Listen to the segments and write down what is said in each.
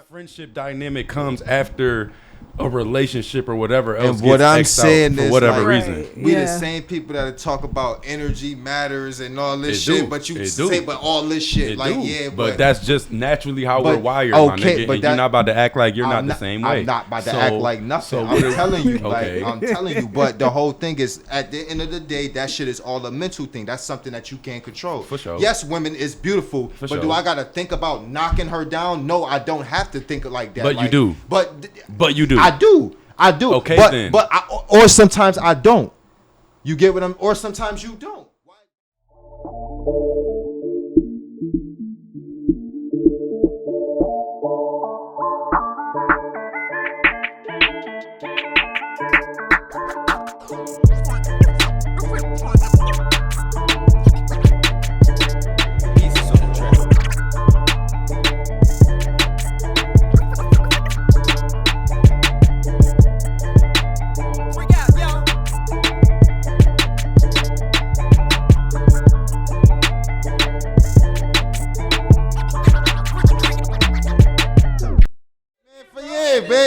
friendship dynamic comes after a relationship or whatever else. And what I'm saying for is, whatever like, reason, we the same people that talk about energy matters and all this shit, but you say, but all this shit, but that's just naturally how we're wired, my nigga. But you're not about to act like you're not the same way. I'm not about to act like nothing. I'm telling you, I'm telling you. But the whole thing is, at the end of the day, that shit is all a mental thing. That's something that you can't control. For sure. Yes, women is beautiful, but do I gotta think about knocking her down? No, I don't have to think like that. But you do. But you do. I do. Okay, then. But or sometimes I don't. You get what I'm? Or sometimes you don't.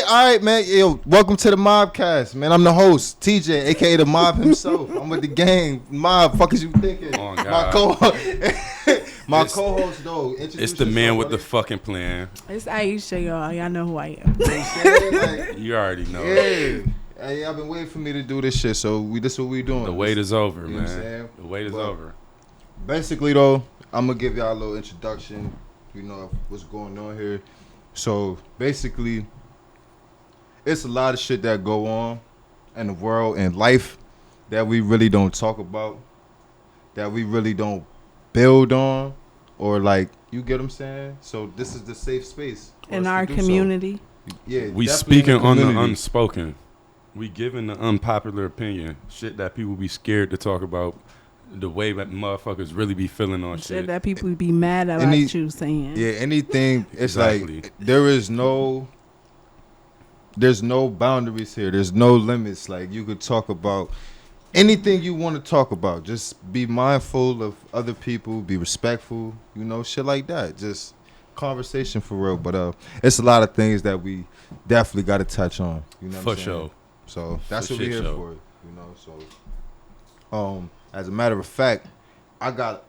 All right, man. Yo, welcome to the MobbCast, man. I'm the host, TJ, aka the Mob himself. I'm with the gang. Mob, fuck is you thinking? Oh, God. My co-host, though. It's the man with the fucking plan. It's Aisha, y'all. Y'all know who I am. You already know. Yeah. Hey, y'all been waiting for me to do this shit, so this is what we doing. The wait is over, you man. Know what I'm saying? The wait is over. Basically, though, I'm gonna give y'all a little introduction. You know what's going on here. So basically, it's a lot of shit that go on in the world and life that we really don't talk about, that we really don't build on, or like, you get what I'm saying? So this is the safe space in our community. So. Yeah, we speaking on the unspoken. We giving the unpopular opinion, shit that people be scared to talk about, the way that motherfuckers really be feeling on shit. That people be mad about you saying. Yeah, anything. It's like there's no boundaries here. There's no limits. Like, you could talk about anything you want to talk about. Just be mindful of other people. Be respectful. You know, shit like that. Just conversation for real. But it's a lot of things that we definitely got to touch on. You know, for sure. So that's what we're here for. You know, so as a matter of fact, I got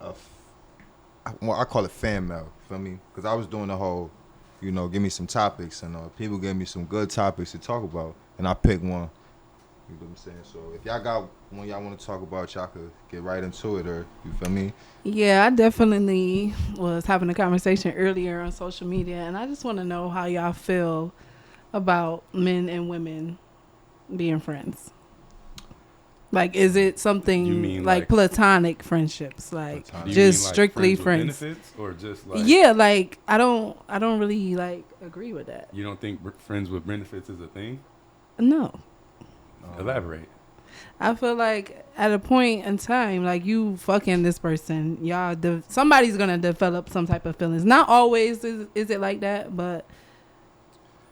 I call it fan mail. Feel me? Because I was doing the whole, you know, give me some topics, and people gave me some good topics to talk about, and I picked one. You know what I'm saying? So if y'all got one y'all want to talk about, y'all could get right into it, or you feel me? Yeah, I definitely was having a conversation earlier on social media, and I just want to know how y'all feel about men and women being friends. Like, is it something like platonic friendships, like just strictly friends? Benefits, or just like like I don't really like agree with that. You don't think friends with benefits is a thing? No. Elaborate. I feel like at a point in time, like, you fucking this person, y'all, somebody's gonna develop some type of feelings. Not always is it like that, but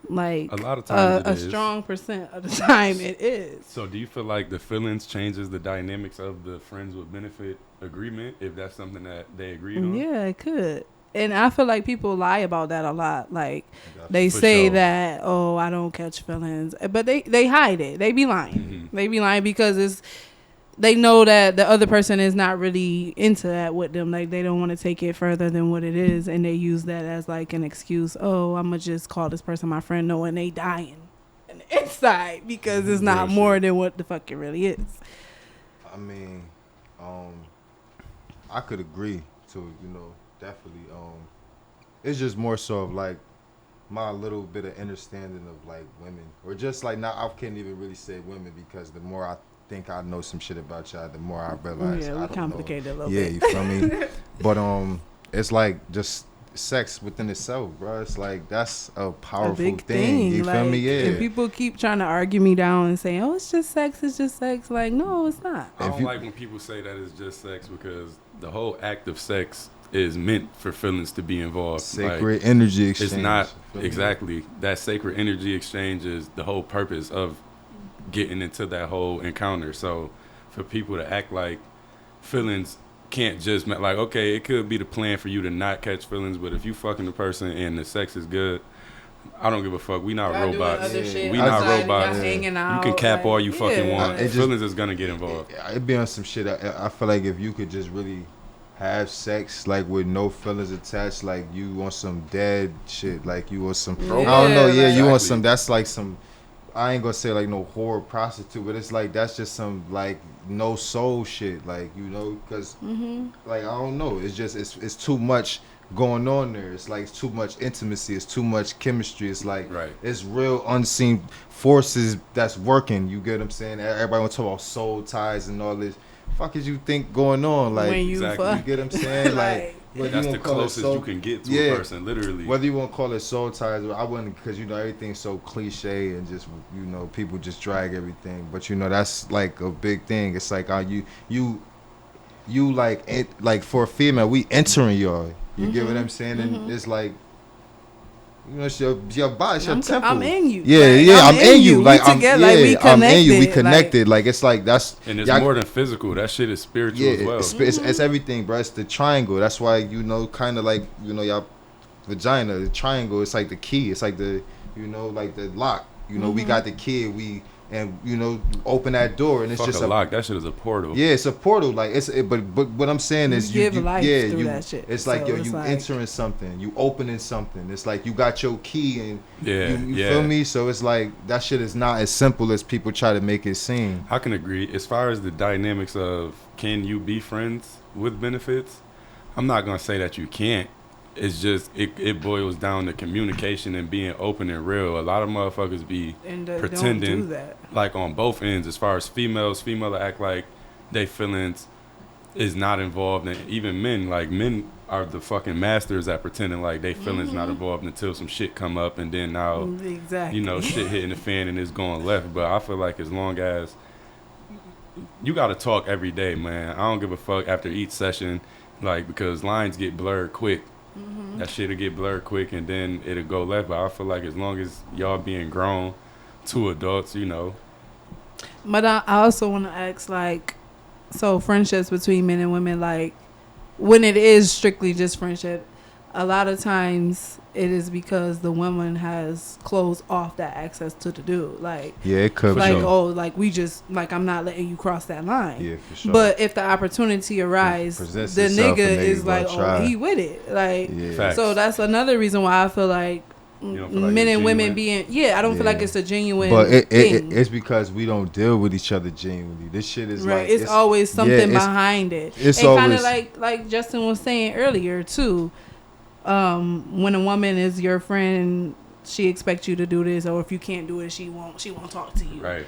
like a lot of times a strong percent of the time it is. So do you feel like the feelings changes the dynamics of the friends with benefit agreement, if that's something that they agreed on? Yeah, it could. And I feel like people lie about that a lot. Like, they say that, oh, I don't catch feelings, but they hide it. They be lying. Mm-hmm. They be lying because they know that the other person is not really into that with them. Like, they don't want to take it further than what it is, and they use that as like an excuse. Oh, I'm gonna just call this person my friend, knowing they dying on the inside because it's not more than what the fuck it really is. I mean, I could agree to, you know, definitely. It's just more so of like my little bit of understanding of like women, or just like, now I can't even really say women, because the more I think I know some shit about y'all, the more I realize I don't complicated know. A little bit. You feel me? But it's like just sex within itself, bro. It's like, that's a powerful thing. You feel me? Yeah. And people keep trying to argue me down and saying, "Oh, it's just sex. It's just sex." Like, no, it's not. I don't like when people say that it's just sex, because the whole act of sex is meant for feelings to be involved. Sacred energy exchange. It's not exactly that. Sacred energy exchange is the whole purpose of getting into that whole encounter. So for people to act like feelings can't just, like, okay, it could be the plan for you to not catch feelings, but if you fucking the person and the sex is good, I don't give a fuck. We not robots. We not robots. You can cap all you fucking want. Feelings is gonna get involved. It be on some shit. I feel like if you could just really have sex like with no feelings attached, like you want some dead shit, like you want some. I don't know. Yeah, you want some. That's like some. I ain't gonna say like no whore prostitute, but it's like that's just some like no soul shit, like because like I don't know. It's just it's too much going on there. It's like it's too much intimacy, it's too much chemistry. It's like it's real unseen forces that's working. You get what I'm saying? Everybody want to talk about soul ties and all this. Fuck is you think going on? Like when you get what I'm saying? Like that's the closest you can get to a person, literally. Whether you want to call it soul ties, I wouldn't, because everything's so cliche and just people just drag everything. But that's like a big thing. It's like you like it, like for a female, we entering y'all. You get what I'm saying? And it's like, it's your body, it's your temple. I'm in you. Yeah, I'm in you. Like I'm together, like we I'm in you. We connected. Like it's like that's. And it's more than physical. That shit is spiritual as well. It's everything, bro. It's the triangle. That's why kind of like y'all vagina, the triangle. It's like the key. It's like the like the lock. We got the key. And open that door, and it's just a lock. That shit is a portal. Yeah, it's a portal. Like but what I'm saying is you give life through that shit. It's like you entering something, you opening something. It's like you got your key, and you feel me. So it's like that shit is not as simple as people try to make it seem. I can agree. As far as the dynamics of can you be friends with benefits, I'm not gonna say that you can't. It's just it boils down to communication and being open and real. A lot of motherfuckers be pretending don't do that. Like on both ends. As far as female act like they feelings is not involved, and even men are the fucking masters at pretending like they feelings not involved until some shit come up, and then now shit hitting the fan and it's going left. But I feel like as long as you gotta talk every day, man. I don't give a fuck after each session, like, because lines get blurred quick. That shit'll get blurred quick and then it'll go left. But I feel like as long as y'all being grown, two adults, But I also want to ask, like, so friendships between men and women, like, when it is strictly just friendship, a lot of times it is because the woman has closed off that access to the dude. Like, it could like, be. like we just, like, I'm not letting you cross that line. Yeah, for sure. But if the opportunity arises, the nigga is like, he with it. Like, so that's another reason why I feel like men and women being, I don't feel like it's a genuine thing. It's because we don't deal with each other genuinely. This shit is right. It's always something behind it. It's and always kind of like Justin was saying earlier too. When a woman is your friend, she expects you to do this, or if you can't do it, she won't talk to you. Right.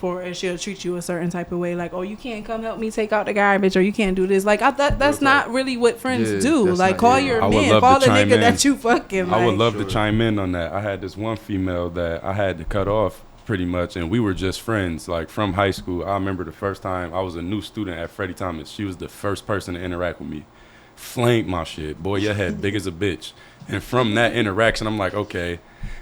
And she'll treat you a certain type of way, like, oh, you can't come help me take out the garbage, or you can't do this. Like, that's not really what friends do. Like, call your man, call the nigga that you fucking like. I would love to chime in on that. I had this one female that I had to cut off pretty much, and we were just friends, like, from high school. I remember the first time I was a new student at Freddie Thomas. She was the first person to interact with me. Flanked my shit. Boy, your head big as a bitch. And from that interaction, I'm like, okay,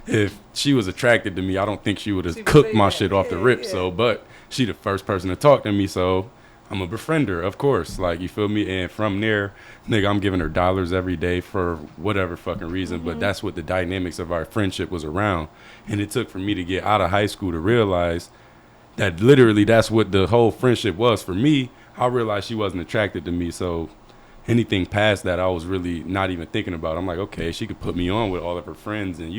if she was attracted to me, I don't think she would have cooked my shit off the rip. So, but she the first person to talk to me, so I'm a befriender, of course. Like, you feel me? And from there, nigga, I'm giving her dollars every day for whatever fucking reason. But that's what the dynamics of our friendship was around. And it took for me to get out of high school to realize that literally that's what the whole friendship was. For me, I realized she wasn't attracted to me, so anything past that I was really not even thinking about. I'm like, okay, she could put me on with all of her friends, and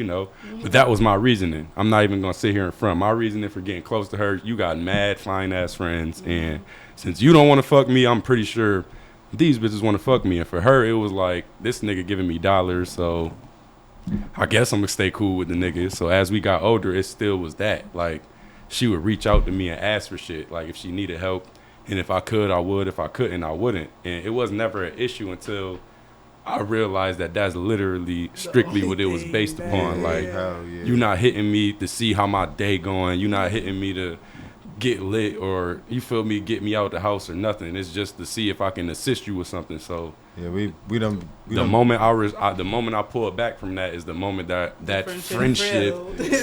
but that was my reasoning. I'm not even gonna sit here in front. My reasoning for getting close to her, you got mad fine ass friends, and since you don't want to fuck me, I'm pretty sure these bitches want to fuck me. And for her, it was like, this nigga giving me dollars, so I guess I'm gonna stay cool with the nigga. So as we got older, it still was that, like, she would reach out to me and ask for shit, like if she needed help. And if I could, I would. If I couldn't, I wouldn't. And it was never an issue until I realized that that's literally strictly what it was based upon. Like, you're not hitting me to see how my day going. You're not hitting me to get lit or, you feel me, get me out the house or nothing. It's just to see if I can assist you with something. So the moment I pull back from that is the moment that friendship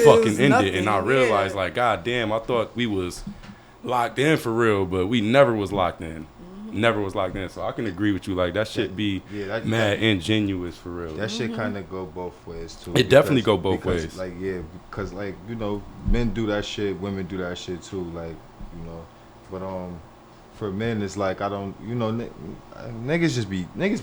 fucking ended. And I realized, like, God damn, I thought we was locked in for real, but we never was locked in. never was locked in. So I can agree with you. Like that shit be mad ingenuous for real. That shit kind of go both ways too. It definitely go both ways. Like because like you know, men do that shit, women do that shit too. Like you know, but for men it's like I don't, you know, niggas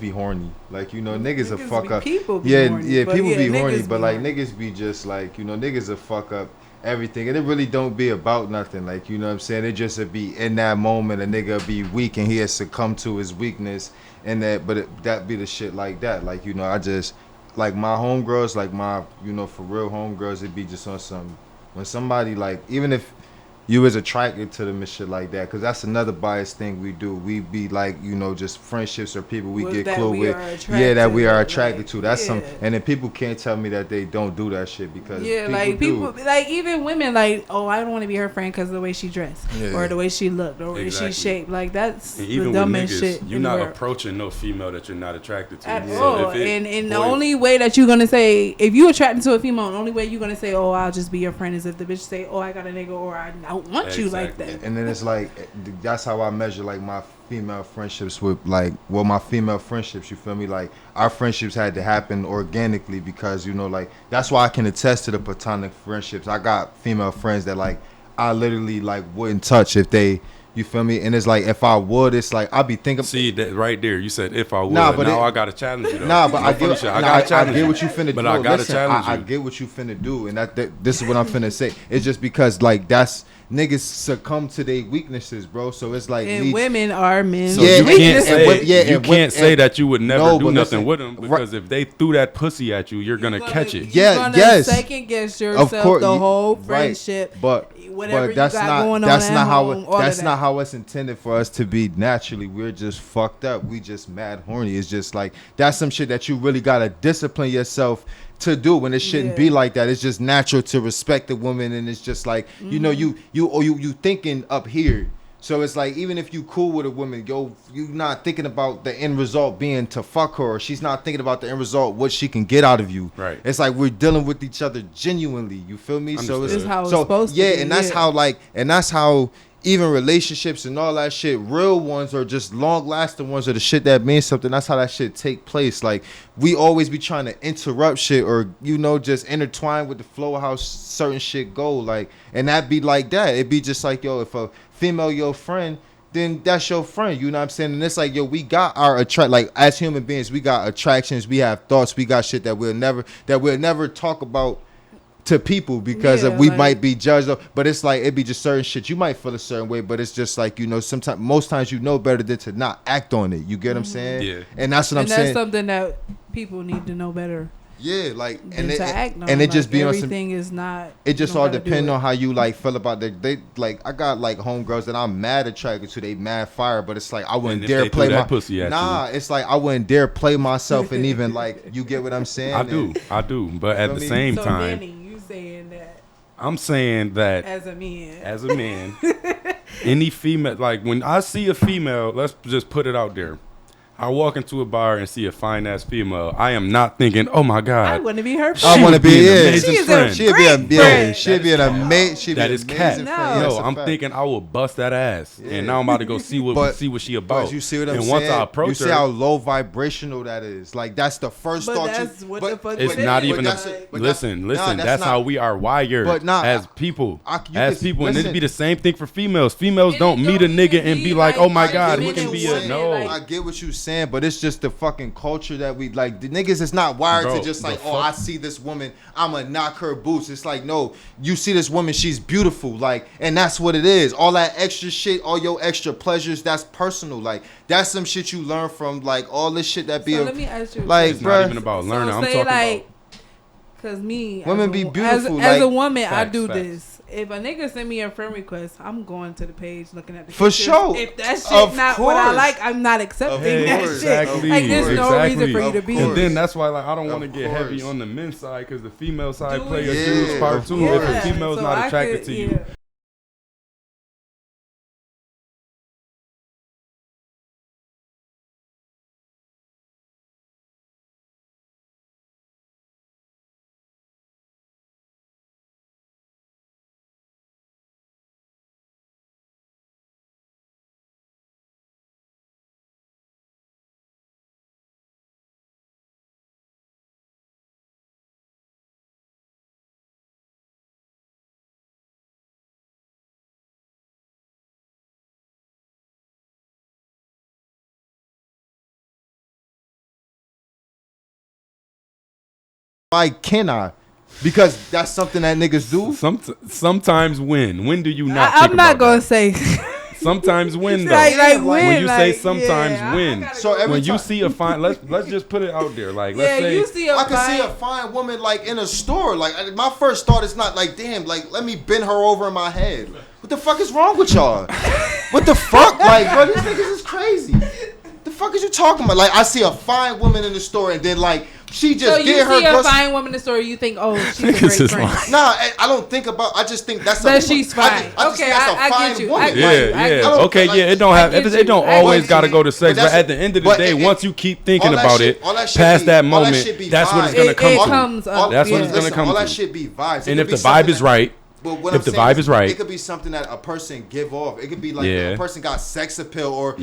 be horny. Like you know, niggas a fuck up. People be horny, people be horny, but like horny. niggas be just like you know, niggas a fuck up everything, and it really don't be about nothing. Like you know what I'm saying, it just would be in that moment a nigga be weak and he has succumbed to his weakness, and that be the shit like that. Like you know, I just like my homegirls, like my you know for real homegirls, it be just on some when somebody like even if you was attracted to them and shit like that, because that's another biased thing we do. We be like, you know, just friendships or people we get close with. That we are attracted to. That's some, and then people can't tell me that they don't do that shit because people like even women like, oh, I don't want to be her friend because of the way she dressed or the way she looked or the way she shaped. Like that's the dumbest shit. You're not approaching no female that you're not attracted to at all. And the only way that you're gonna say if you attracted to a female, the only way you're gonna say, oh, I'll just be your friend is if the bitch say, oh, I got a nigga or I don't want you like that. And then it's like that's how I measure like my female friendships with like my female friendships, you feel me? Like our friendships had to happen organically because you know like that's why I can attest to the platonic friendships. I got female friends that like I literally like wouldn't touch if they, you feel me? And it's like if I would, it's like I'll be thinking. See that right there? You said if I would. Nah, but now I gotta challenge you. Though. But I get what you finna do. But I gotta challenge you. I get what you finna do, and that this is what I'm finna say. It's just because like that's. Niggas succumb to their weaknesses, bro. So it's like and women are men. So you can't say that you would never do nothing with them because if they threw that pussy at you, you're gonna catch it. You're gonna second guess yourself the whole friendship. But that's not how it's intended for us to be naturally. We're just fucked up. We just mad horny. It's just like that's some shit that you really gotta discipline yourself to do when it shouldn't be like that. It's just natural to respect the woman, and it's just like you know you thinking up here. So it's like even if you cool with a woman, you not thinking about the end result being to fuck her, or she's not thinking about the end result what she can get out of you. Right. It's like we're dealing with each other genuinely. You feel me? Understood. So it's how it's supposed to be. And that's how even relationships and all that shit, real ones or just long lasting ones, or the shit that means something. That's how that shit take place. Like we always be trying to interrupt shit or you know just intertwine with the flow of how certain shit go. Like and that be like that. It be just like if a female your friend, then that's your friend. You know what I'm saying? And it's like we got our like as human beings, we got attractions, we have thoughts, we got shit that we'll never talk about to people because we might be judged, but it's like it be just certain shit you might feel a certain way, but it's just like you know most times you know better than to not act on it. You get what I'm saying? Yeah. And that's what I'm saying. And that's something that people need to know better. Yeah, like and it like, just be everything is not. It just all depend on how you like feel about they like I got like homegirls that I'm mad attracted to. They mad fire, but it's like I wouldn't dare play my pussy at you. It's like I wouldn't dare play myself and even like you get what I'm saying. I do, but at the same time. Danny, you saying that? I'm saying that as a man, any female, like when I see a female, let's just put it out there. I walk into a bar and see a fine ass female. I am not thinking, oh my god, I want to be her friend. I want to be an amazing friend. She'd be an amazing. That is cat. No, I'm thinking I will bust that ass, and now I'm about to go see what she about. But you see what I'm saying? And once I approach her, you see how low vibrational that is. Like that's the first thought. It's not even. Listen. That's how we are wired as people. And it'd be the same thing for females. Females don't meet a nigga and be like, oh my god, he can be a no. I get what you saying, but it's just the fucking culture that we like. The niggas is not wired to just like, I see this woman, I'ma knock her boots. It's like, no, you see this woman, she's beautiful, like, and that's what it is. All that extra shit, all your extra pleasures, that's personal. Like, that's some shit you learn from, like, all this shit that be. So let me ask you, like, it's not even about learning. I'm talking about. Cause me, women be beautiful. As a woman, I do this. If a nigga send me a friend request, I'm going to the page looking at the for pictures. sure. If that shit not what I like, I'm not accepting that shit. Like there's no reason for you to be. And then that's why like I don't want to get heavy on the men's side because the female side play a huge part too. If a female's not attracted to you. Why can't I? Because that's something that niggas do. Sometimes when? When do you not? I'm not gonna say. Sometimes when though. Like when you like, say sometimes when. So when you see a fine, let's just put it out there. Like let's say you see I can see a fine woman like in a store. Like my first thought is not like, damn, like let me bend her over in my head. What the fuck is wrong with y'all? What the fuck? Like, bro, these niggas is crazy. The fuck is you talking about? Like, I see a fine woman in the store and then like she just so get her. You see a fine woman in the store, you think, oh, she's a great friend. Nah, I don't think about. I just think that's. But she's fine. Okay, I get you. Yeah. It don't have. It don't always got to go to sex. But at the end of the day, once you keep thinking about it, past that moment, that's what it's gonna come to. That's what it's gonna come to. All that shit be vibes. And if the vibe is right. But what if the vibe is right, it could be something that a person give off. It could be like a person got sex appeal, or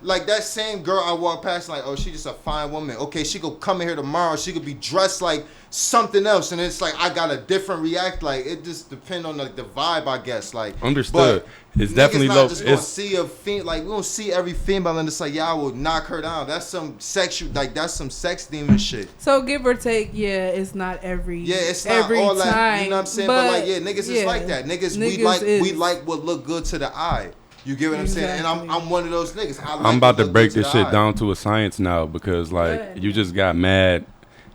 like that same girl I walk past, like, oh, she just a fine woman. Okay, she could come in here tomorrow. She could be dressed like something else, and it's like I got a different react. Like it just depend on like the vibe, I guess. Like understood. It's definitely low. Just gonna see a like we don't see every female and it's like I will knock her down. That's some sexual, like that's some sex demon shit. So give or take, it's not every it's not every all time. That, you know what I'm saying? But like niggas is like that. Niggas we like what look good to the eye. You get what I'm saying? And I'm one of those niggas. I'm about to break this shit down to a science now because like you just got mad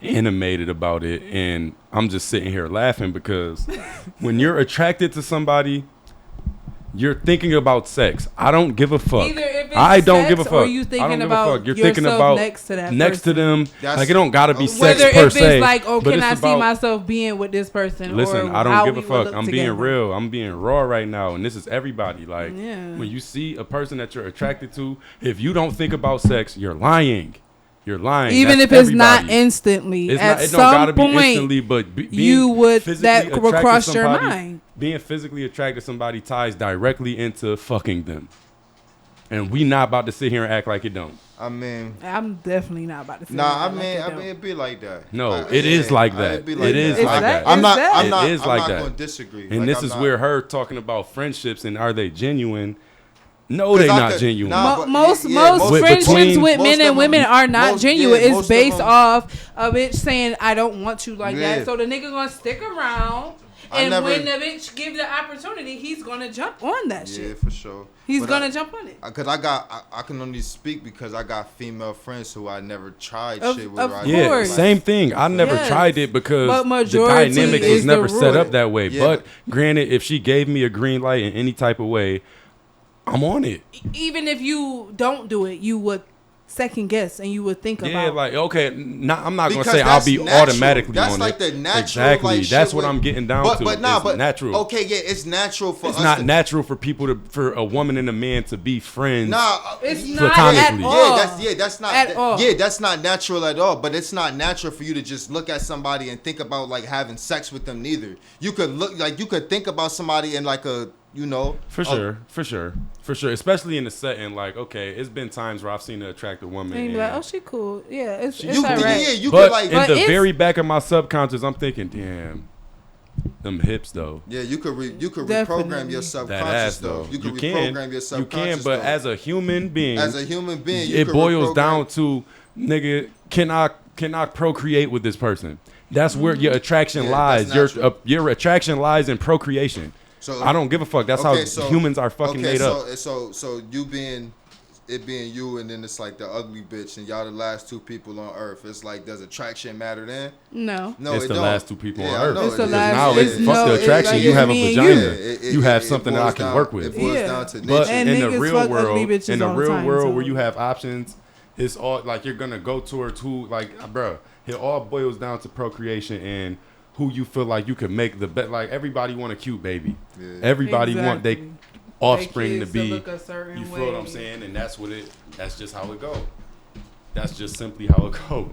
animated about it and I'm just sitting here laughing because when you're attracted to somebody, you're thinking about sex. I don't give a fuck. Either if it's I don't sex give a fuck. Or you thinking about You're thinking about next to that next person. to them. Like it don't gotta be sex whether per if se. It's like, oh, but can I see about, myself being with this person? Listen, or I don't give a fuck. I'm together. being real. I'm being raw right now, and this is everybody. Like when you see a person that you're attracted to, if you don't think about sex, you're lying. You're lying. Even if it's not instantly. At some point, instantly, but you would that will cross your mind. Being physically attracted to somebody ties directly into fucking them. And we not about to sit here and act like it don't. I mean, I'm definitely not about to sit I mean, it be like that. No, it is like that. It is like that. I'm not going to disagree. And this is where her talking about friendships and are they genuine? No, they not genuine. Most friendships with men and women are not genuine. It's based off a bitch saying I don't want you like that. So the nigga gonna stick around, and when the bitch give the opportunity, he's gonna jump on that shit. Yeah, for sure. He's gonna jump on it. Cause I can only speak because I got female friends who I never tried shit with. Yeah, same thing. I never tried it because the dynamics was never set up that way. Yeah, but granted, if she gave me a green light in any type of way, I'm on it. Even if you don't do it, you would second guess and you would think about. Yeah, like okay, I'm not gonna say I'll be automatically that's on like it. The natural, exactly. Like, that's what I'm getting down to. But natural. Okay, yeah, it's natural for. It's not natural for people for a woman and a man to be friends. Nah, it's not at all. That's not at all. Yeah, that's not natural at all. But it's not natural for you to just look at somebody and think about like having sex with them. Neither. You could think about somebody in like a. For sure. Especially in the setting, like, okay, it's been times where I've seen an attractive woman. And you're like, oh, she cool. Yeah, it's all right. Yeah, you but could like. In the very back of my subconscious, I'm thinking, damn, them hips though. Yeah, you could reprogram your subconscious though. You can reprogram your subconscious. You can, but as a human being, it boils down to, nigga, can I procreate with this person? That's where your attraction lies. Your attraction lies in procreation. So I don't give a fuck. That's how humans are fucking made up. So you being you, and then it's like the ugly bitch, and y'all the last two people on Earth. It's like, does attraction matter then? No, it's the last two people on Earth. It's the last. Fuck the attraction. You have a vagina. You have something that I can work with. It boils down to but nature. in the real world, where you have options, it's all like you're gonna go towards who, like, bro. It all boils down to procreation and who you feel like you could make the best. Like everybody want a cute baby. Yeah. Everybody want their offspring to be. Look a certain you feel way. what I'm saying? And that's just how it go. That's just simply how it go.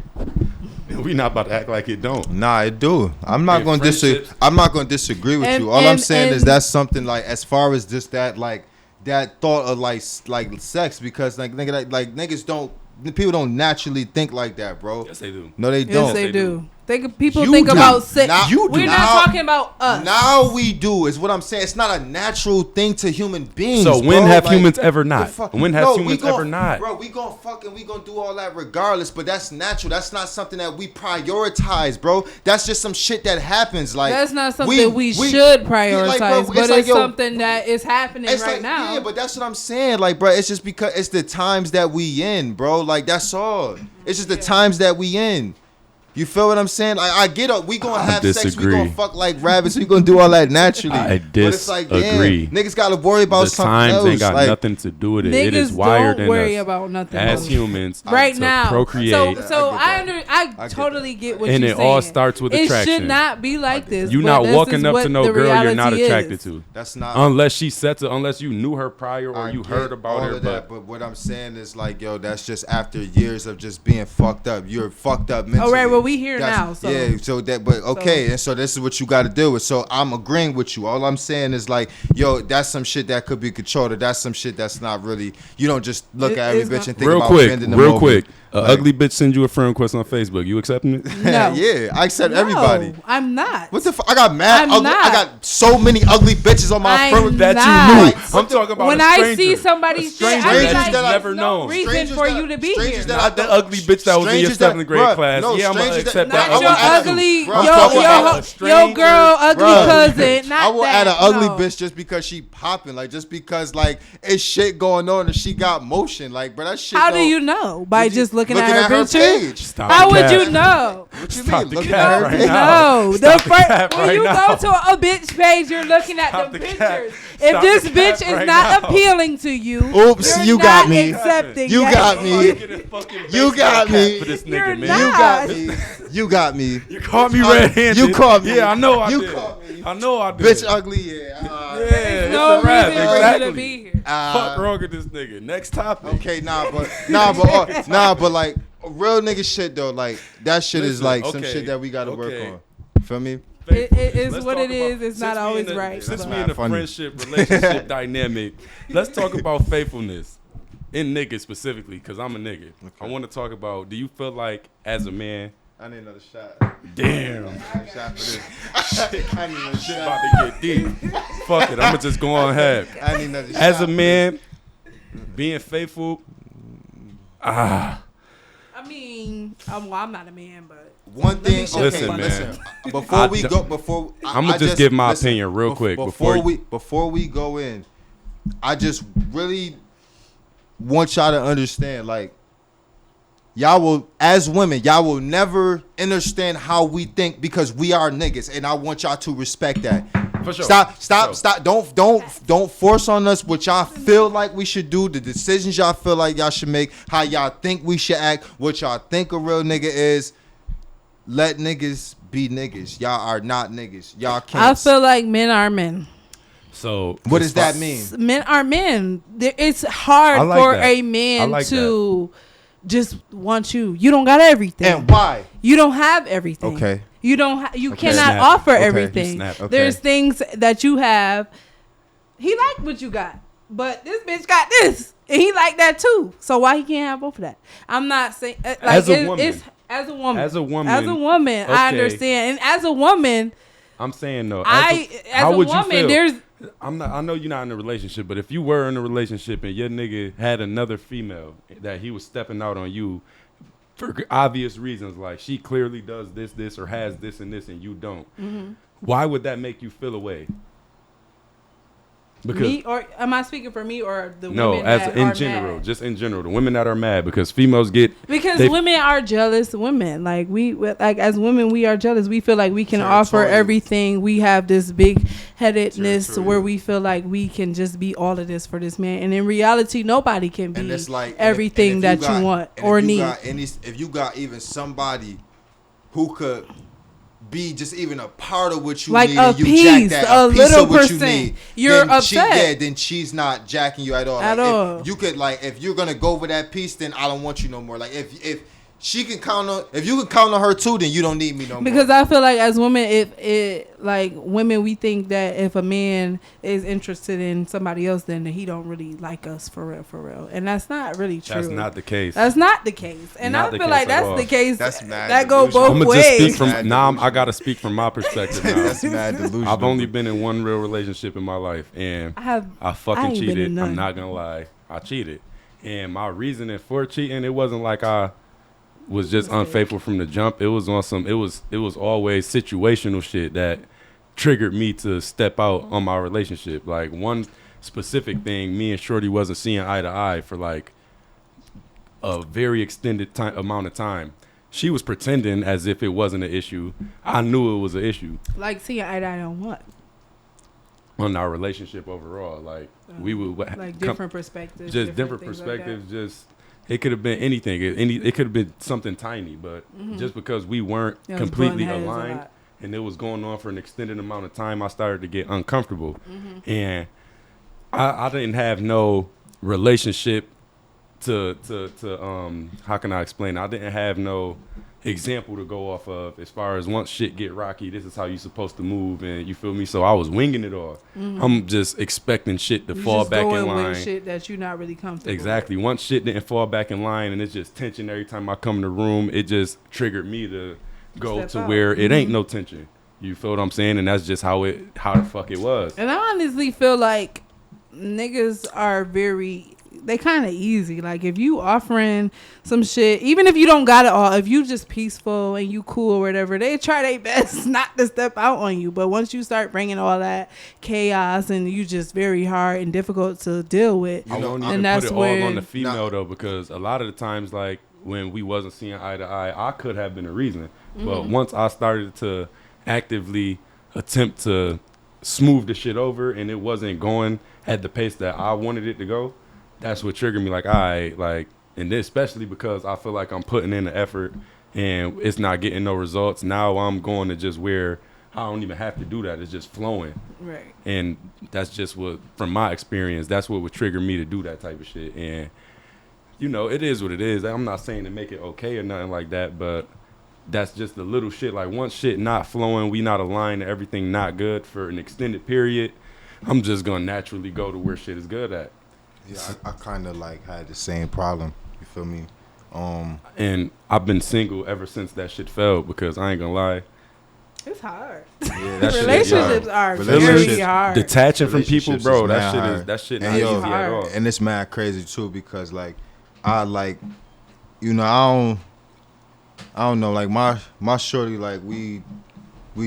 And we not about to act like it don't. Nah, it do. I'm not gonna disagree. I'm not gonna disagree with you. All I'm saying is that's something like as far as just that like that thought of like sex, because like niggas don't. People don't naturally think like that, bro. Yes, they do. No, they don't. Yes, they do. People think about sex. We're not talking about us. Now we do is what I'm saying. It's not a natural thing to human beings. So when have humans ever not? When have humans ever not? Bro, we gonna do all that regardless. But that's natural. That's not something that we prioritize, bro. That's just some shit that happens. Like that's not something we should prioritize. Like, bro, but it's something that is happening right now. Yeah, but that's what I'm saying. Like, bro, it's just because it's the times that we in, bro. Like that's all. It's just the times that we in. You feel what I'm saying? Like I get up, we gonna have sex, we gonna fuck like rabbits, we gonna do all that naturally. I disagree. But it's like, damn, niggas gotta worry about something else. The times ain't got nothing to do with it. It is wired in us. Niggas don't worry about nothing as humans right now. Procreate. So I totally get what you're saying. And it all starts with attraction. It should not be like this. You're not walking up to no girl you're not attracted to. That's not unless unless you knew her prior or you heard about her. But what I'm saying is like, yo, that's just after years of just being fucked up. You're fucked up mentally. All right, well we here now. So. Yeah, so that, but okay, and so this is what you got to deal with. So I'm agreeing with you. All I'm saying is like, yo, that's some shit that could be controlled. Or that's some shit that's not really. You don't just look at every bitch and think about bending them over. Real quick. Ugly bitch send you a friend request on Facebook. You accepting it? No. Yeah, I accept everybody. I'm not. What the fuck? I got mad ugly. I got so many ugly bitches on my friend that you knew. I'm talking about when a stranger. I see somebody strangers that you've never known. Reason for you to be here. Not the ugly bitch that was in your 7th grade class. Yeah, I'm gonna accept that. Not your ugly, your girl ugly cousin. Not I will that, add an ugly bitch just because she popping. Like just because like it's shit going on and she got motion. Like, but that shit. How do you know? By just looking at her picture? Stop How would you know? What you Stop mean? Looking at her right now. No, when you go to a bitch page, you're looking at the pictures. If this bitch is not appealing to you, oops, you got me. You got me. You got me. For this nigga, man. You got me. You got me. You caught me red-handed. You caught me. Yeah, I know I did. You caught me. I know I did. Bitch ugly, yeah. It's no a rap. reason for Exactly. you to be here. Fuck wrong with this nigga. Next topic. Okay, but like real nigga shit though, like that shit is like some shit that we gotta work on. Feel me? It is what it is. It's not always right. Since we in a friendship, relationship dynamic, let's talk about faithfulness. In niggas specifically, because I'm a nigga. Okay. I want to talk about, do you feel like as a man, I need another shot. Damn. I need shot for this. I need another shot. About to get deep. Fuck it. I'm going to just go on ahead. I need another shot. As a man, being faithful, I mean, I'm not a man, but. One thing, okay, listen, man. Before we go, I'm going to just give my opinion real quick. Before we go in, I just really want y'all to understand, like, y'all will, as women, y'all will never understand how we think because we are niggas, and I want y'all to respect that. For sure. Stop. Don't force on us what y'all feel like we should do, the decisions y'all feel like y'all should make, how y'all think we should act, what y'all think a real nigga is. Let niggas be niggas. Y'all are not niggas. Y'all can't. I feel like men are men. So what does that mean? Men are men. It's hard for a man to just want you. You don't got everything. And why? You don't have everything. Okay. You don't. You cannot offer everything. Okay. There's things that you have. He like what you got, but this bitch got this, and he like that too. So why he can't have both of that? I'm not saying like as a woman, okay. I understand, and as a woman, I'm saying though. As a woman, there's. I know you're not in a relationship, but if you were in a relationship and your nigga had another female that he was stepping out on you for obvious reasons, like she clearly does this, or has this and this, and you don't, why would that make you feel away? Because me, or am I speaking for me or the women? No, that in are general, mad? just in general, the women that are mad because females get women are jealous women. Like as women, we are jealous. We feel like we can offer everything. We have this big headedness where we feel like we can just be all of this for this man, and in reality, nobody can be everything that you want or need. If you got even somebody who could be just even a part of what you like need, a and you piece, jack that, a little percent. You need, you're upset. Then she's not jacking you at all. At all. If you could, like, if you're gonna go over that piece, then I don't want you no more. Like if she can count on. If you can count on her too, then you don't need me no more. Because I feel like as women, women, we think that if a man is interested in somebody else, then he don't really like us for real, and that's not really true. That's not the case. That's not the case, and I feel like that's the case. That's mad that go both I'm ways. just speak from I gotta speak from my perspective now. That's mad delusional. I've only been in one real relationship in my life, and I fucking cheated. I'm not gonna lie, I cheated, and my reasoning for cheating, it wasn't like I was just unfaithful from the jump. It was on some. It was always situational shit that triggered me to step out on my relationship. Like one specific thing, me and Shorty wasn't seeing eye to eye for like a very extended amount of time. She was pretending as if it wasn't an issue. I knew it was an issue. Like seeing eye to eye on what? On our relationship overall, like we would like different perspectives. Just different perspectives. Just it could have been anything. It could have been something tiny, but just because we weren't completely aligned and it was going on for an extended amount of time, I started to get uncomfortable, and I didn't have no relationship to how can I explain? I didn't have no example to go off of as far as once shit get rocky, this is how you supposed to move, and you feel me? So I was winging it all. I'm just expecting shit to fall back in line. With shit that you're not really comfortable exactly with. Once shit didn't fall back in line and it's just tension every time I come in the room, it just triggered me to go Step to out. where it ain't no tension. You feel what I'm saying? And that's just how the fuck it was. And I honestly feel like niggas are they kind of easy. Like if you offering some shit, even if you don't got it all, if you just peaceful and you cool or whatever, they try their best not to step out on you. But once you start bringing all that chaos and you just very hard and difficult to deal with, I won't even put it all on the female though, because a lot of the times, like when we wasn't seeing eye to eye, I could have been a reason. But once I started to actively attempt to smooth the shit over and it wasn't going at the pace that I wanted it to go, that's what triggered me. Like, all right, like, and especially because I feel like I'm putting in the effort and it's not getting no results. Now I'm going to just where I don't even have to do that. It's just flowing. right? And that's just what, from my experience, that's what would trigger me to do that type of shit. And, you know, it is what it is. I'm not saying to make it okay or nothing like that, but that's just the little shit. Like, once shit not flowing, we not aligned, everything not good for an extended period, I'm just going to naturally go to where shit is good at. Yeah, I kind of like had the same problem. You feel me? And I've been single ever since that shit failed, because I ain't gonna lie. It's hard. Yeah, that Relationships are Relationships, very hard. Detaching from people, bro, Relationships that shit and not yo, easy at all. And it's mad crazy too, because like I like, you know, I don't know, like my shorty, like we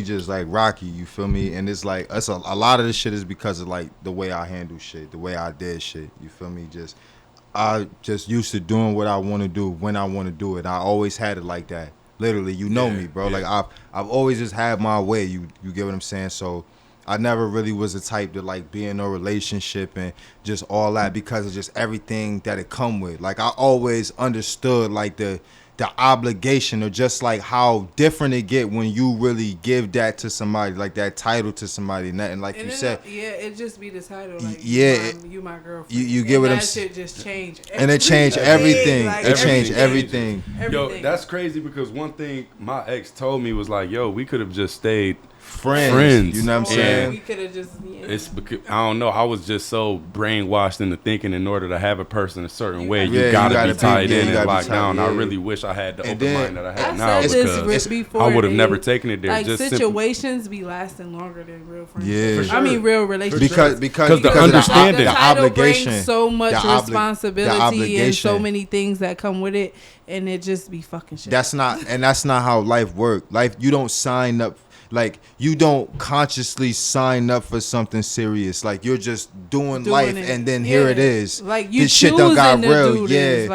just like rocky, you feel me? And it's like a lot of this shit is because of like the way I handle shit, the way I did shit, you feel me? I just used to doing what I want to do when I want to do it. I always had it like that. Literally, you know me, bro. Yeah. Like I've always just had my way. You get what I'm saying? So I never really was the type to like be in a relationship and just all that, because of just everything that it come with. Like I always understood like the obligation, or just like how different it get when you really give that to somebody, like that title to somebody, and like and you said, it just be the title, like you my girlfriend. You get what I'm saying? That shit just changed, and it changed everything. Like, it changed everything. Yo, that's crazy, because one thing my ex told me was like, yo, we could have just stayed friends. You know what I'm saying? We could have just. It's because I don't know. I was just so brainwashed into thinking in order to have a person a certain way, you gotta be tied in and locked down. I really wish I had the open mind that I had now, because I would have never taken it there. Like just situations be lasting longer than real friends. Yeah, sure. I mean real relationships. Because the understanding, the obligation, brings so much responsibility and so many things that come with it, and it just be fucking shit. That's not how life works. Life, you don't sign up. Like, you don't consciously sign up for something serious. Like, you're just doing life, and then here it is. Like, you this shit done got real. This.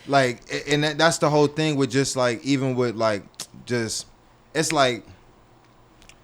Like, and that's the whole thing with just, like, even with, like, just, it's like,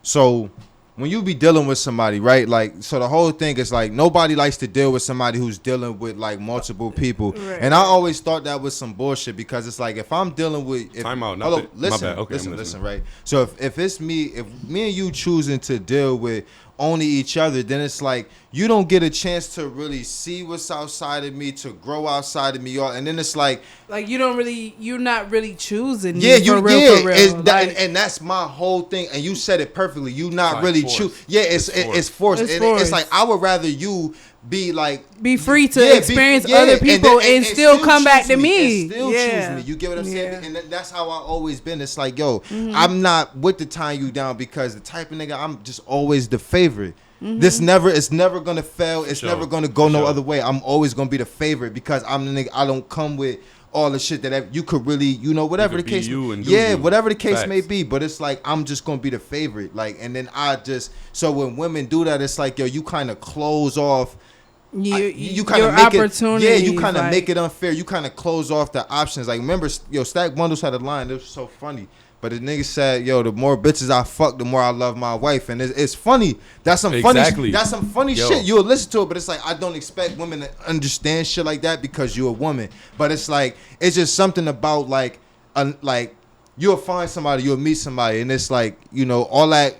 so when you be dealing with somebody, right? Like, so the whole thing is like, nobody likes to deal with somebody who's dealing with like multiple people. Right. And I always thought that was some bullshit, because it's like, if I'm dealing with, time out. Listen, right? So if it's me, if me and you choosing to deal with only each other, then it's like, you don't get a chance to really see what's outside of me, to grow outside of me, and then it's like, Like you're not really choosing. Yeah, for real. And that's my whole thing. And you said it perfectly. You not really choose. Yeah, it's forced. It's like I would rather you be free to experience other people and still come back to me. And still choose me. You get what I'm saying? And that's how I always been. It's like, yo, I'm not with the tying you down because the type of nigga, I'm just always the favorite. It's never gonna fail. It's never gonna go no other way. I'm always gonna be the favorite because I'm the nigga. I don't come with all the shit that you could really, whatever the case. Whatever the case may be. But it's like I'm just gonna be the favorite. Like, and then so when women do that, it's like, yo, you kind of close off. You kind of make it, you kind of make it unfair. You kind of close off the options. Like, remember, Stack Bundles had a line. It was so funny. But the nigga said, yo, the more bitches I fuck, the more I love my wife. And it's funny. That's some funny shit. You'll listen to it, but it's like, I don't expect women to understand shit like that because you're a woman. But it's like, it's just something about like you'll find somebody, you'll meet somebody, and it's like, all that,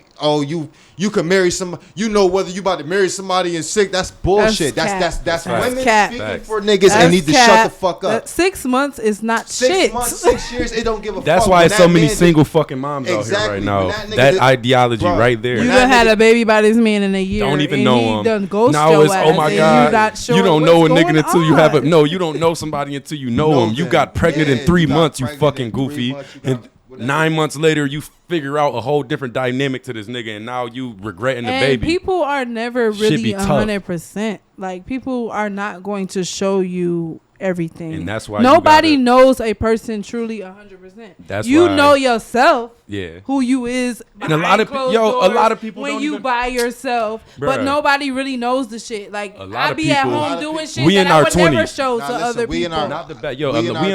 you can marry somebody, whether you about to marry somebody and sick, that's bullshit. That's women speaking for niggas and need to shut the fuck up. 6 months is not shit. 6 months, 6 years, it don't give a fuck. That's why so many single fucking moms out here right now. That ideology right there. You done had a baby by this man in a year. Don't even know him. Now it's, oh my God, you don't know a nigga until you have you don't know somebody until you know him. You got pregnant in 3 months, you fucking goofy. And 9 months later, you figure out a whole different dynamic to this nigga, and now you regretting the baby. People are never really 100%. Like, people are not going to show you everything, and that's why nobody knows a person truly 100%. That's you know yourself, who you is, and a lot of people when you by yourself, but nobody really knows the shit. Like, I be at home doing shit that I would never show to other people. We in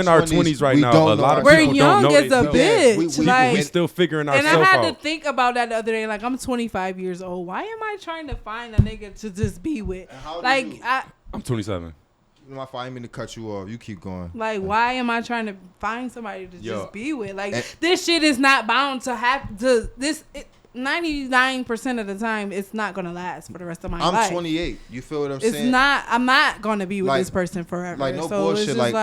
our 20s right now. A lot of people we're young as a bitch. We still figuring ourselves out. And I had to think about that the other day. Like, I'm 25 years old. Why am I trying to find a nigga to just be with? Like, I'm 27. I didn't mean to cut you off. You keep going. Like, why am I trying to find somebody to just be with? Like, this shit is not bound to have to. 99% of the time, it's not gonna last for the rest of my life. I'm 28. You feel what I'm saying? It's not. I'm not gonna be with this person forever. Like, no bullshit. It's just